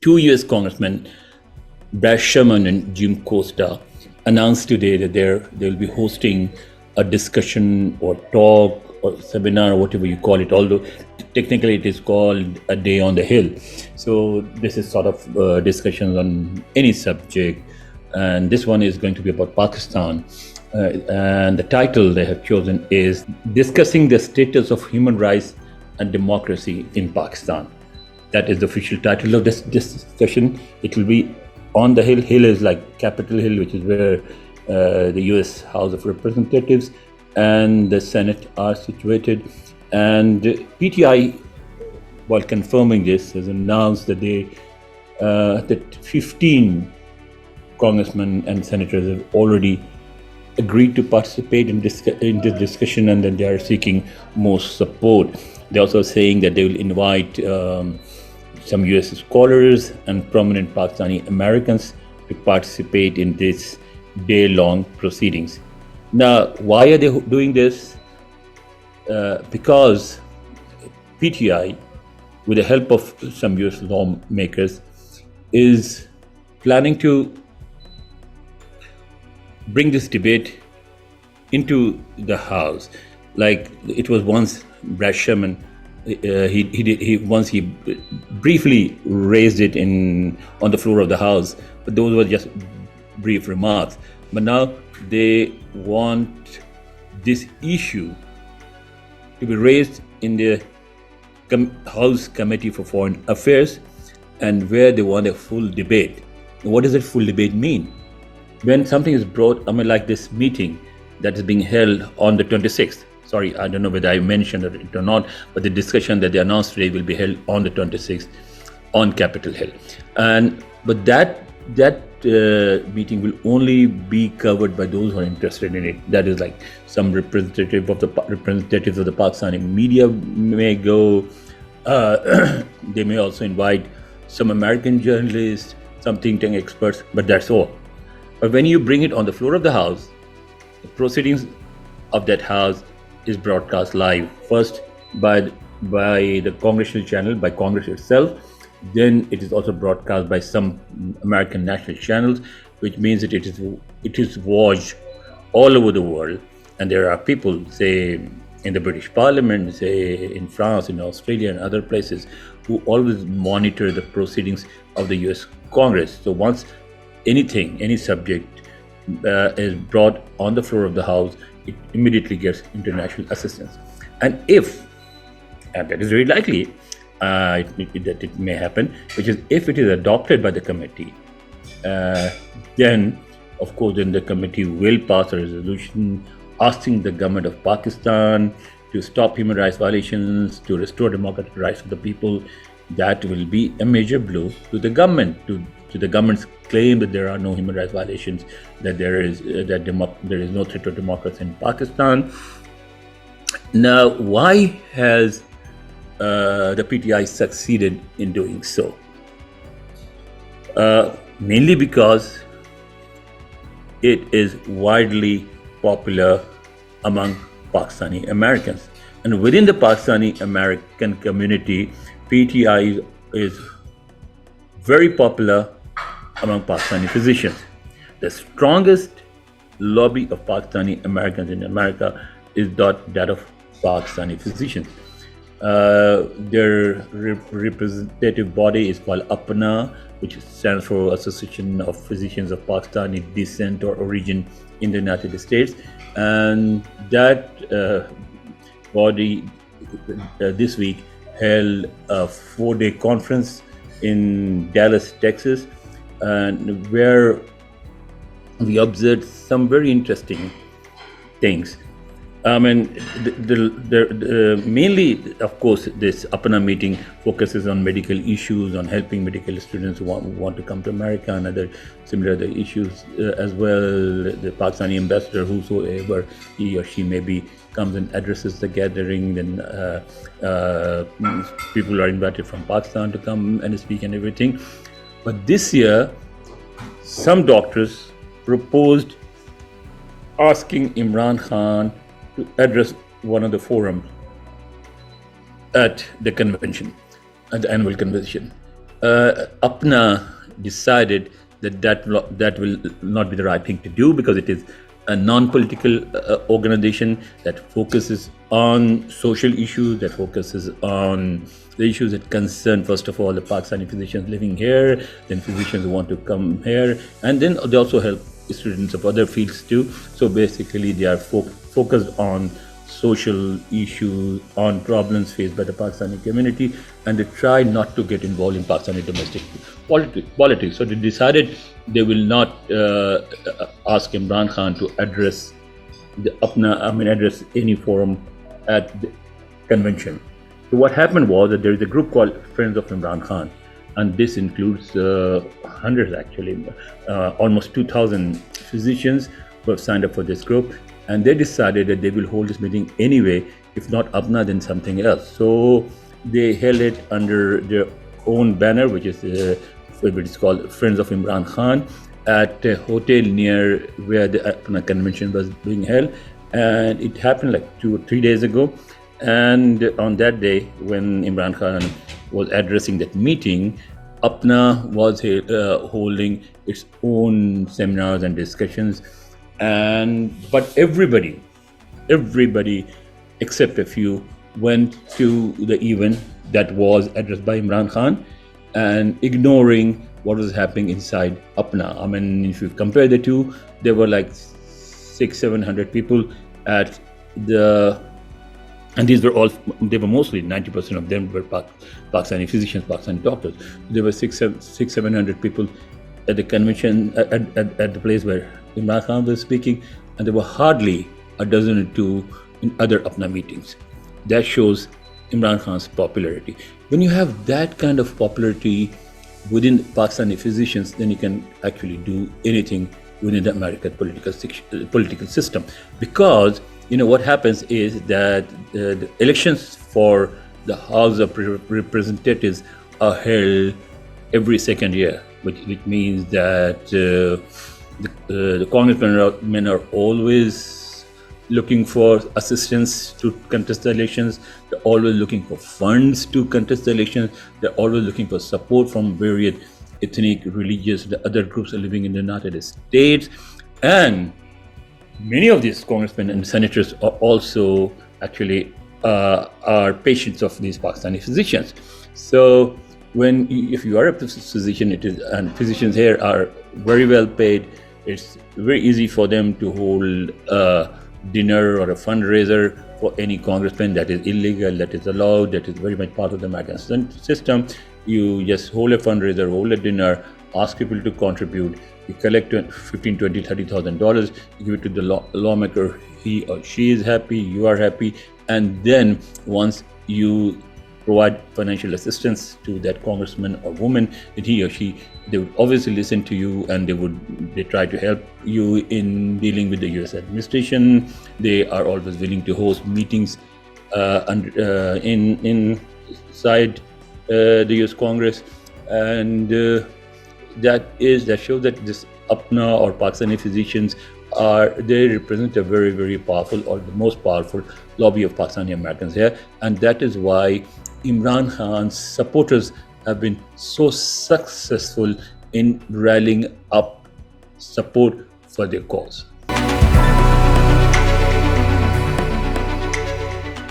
Two US congressmen, Brad Sherman and Jim Costa, announced today that they will be hosting a discussion or talk or seminar or whatever you call it, although technically it is called a day on the Hill. So this is sort of discussions on any subject, and this one is going to be about Pakistan. And the title they have chosen is Discussing the Status of Human Rights and Democracy in Pakistan. That is the official title of this discussion. It will be on the Hill. Hill is like Capitol Hill, which is where the US House of Representatives and the Senate are situated. And PTI, while confirming this, has announced that that 15 congressmen and senators have already agreed to participate in this discussion, and then they are seeking more support. They're also saying that they will invite some US scholars and prominent Pakistani Americans to participate in this day-long proceedings. Now, why are they doing this? Because PTI, with the help of some US lawmakers, is planning to bring this debate into the House. Like it was once Brad Sherman, he briefly raised it on the floor of the House, but those were just brief remarks. But now they want this issue to be raised in the House Committee for Foreign Affairs, and where they want a full debate. What does that full debate mean? When something is brought, like this meeting that is being held on the 26th. Sorry, I don't know whether I mentioned it or not, but the discussion that they announced today will be held on the 26th on Capitol Hill. But that meeting will only be covered by those who are interested in it. That is like some representatives of the Pakistani media may go. They may also invite some American journalists, some think tank experts, but that's all. But when you bring it on the floor of the House, the proceedings of that House is broadcast live, first by the congressional channel, by Congress itself. Then it is also broadcast by some American national channels, which means that it is watched all over the world. And there are people, say in the British Parliament, say in France, in Australia, and other places, who always monitor the proceedings of the US Congress. So once any subject is brought on the floor of the House, it immediately gets international assistance. And that is very likely that it may happen, which is if it is adopted by the committee, then of course then the committee will pass a resolution asking the government of Pakistan to stop human rights violations, to restore democratic rights of the people. That will be a major blow to the government, to the government's claim that there are no human rights violations, that there is no threat to democracy in Pakistan. Now, why has the PTI succeeded in doing so? Mainly because it is widely popular among Pakistani Americans. And within the Pakistani American community, PTI is very popular among Pakistani physicians. The strongest lobby of Pakistani Americans in America is that of Pakistani physicians. Their representative body is called APPNA, which stands for Association of Physicians of Pakistani Descent or Origin in the United States. And that body this week held a 4-day conference in Dallas, Texas, and where we observed some very interesting things. Mainly, of course, this APPNA meeting focuses on medical issues, on helping medical students who want to come to America, and other similar issues as well. The Pakistani ambassador, whosoever he or she may be, comes and addresses the gathering. Then people are invited from Pakistan to come and speak and everything. But this year, some doctors proposed asking Imran Khan to address one of the forums at the convention, at the annual convention. APPNA decided that will not be the right thing to do, because it is a non-political organization that focuses on social issues, that focuses on the issues that concern, first of all, the Pakistani physicians living here, then physicians who want to come here, and then they also help students of other fields too. So basically, they are focused on social issues, on problems faced by the Pakistani community, and they try not to get involved in Pakistani domestic politics. So they decided they will not ask Imran Khan to address address any forum at the convention. So what happened was that there is a group called Friends of Imran Khan, and this includes hundreds, actually, almost 2,000 physicians who have signed up for this group. And they decided that they will hold this meeting anyway, if not APPNA, then something else. So they held it under their own banner, which is called Friends of Imran Khan, at a hotel near where the APPNA convention was being held. And it happened like 2 or 3 days ago. And on that day, when Imran Khan was addressing that meeting, APPNA was holding its own seminars and discussions. But everybody except a few went to the event that was addressed by Imran Khan, and ignoring what was happening inside APPNA. I mean, if you compare the two, there were like 600-700 people at and these were they were mostly 90% of them were Pakistani physicians, Pakistani doctors. There were 600-700 people at the convention, at the place where Imran Khan was speaking, and there were hardly a dozen or two in other APPNA meetings. That shows Imran Khan's popularity. When you have that kind of popularity within Pakistani physicians, then you can actually do anything within the American political system. Because what happens is that the elections for the House of Representatives are held every second year, which means that the congressmen are always looking for assistance to contest the elections. They're always looking for funds to contest the elections. They're always looking for support from various ethnic, religious, the other groups are living in the United States. And many of these congressmen and senators are also actually are patients of these Pakistani physicians. So if you are a physician, and physicians here are very well paid, it's very easy for them to hold a dinner or a fundraiser for any congressman. That is illegal, that is allowed, that is very much part of the American system. You just hold a fundraiser, hold a dinner, ask people to contribute. You collect $15,000, $20,000, $30,000. You give it to the lawmaker. He or she is happy. You are happy. And then once you provide financial assistance to that congressman or woman, that he or she, they would obviously listen to you, and they try to help you in dealing with the U.S. administration. They are always willing to host meetings inside the U.S. Congress, and that shows that this APPNA or Pakistani physicians they represent a very, very powerful, or the most powerful lobby of Pakistani Americans here, and that is why Imran Khan's supporters have been so successful in rallying up support for their cause.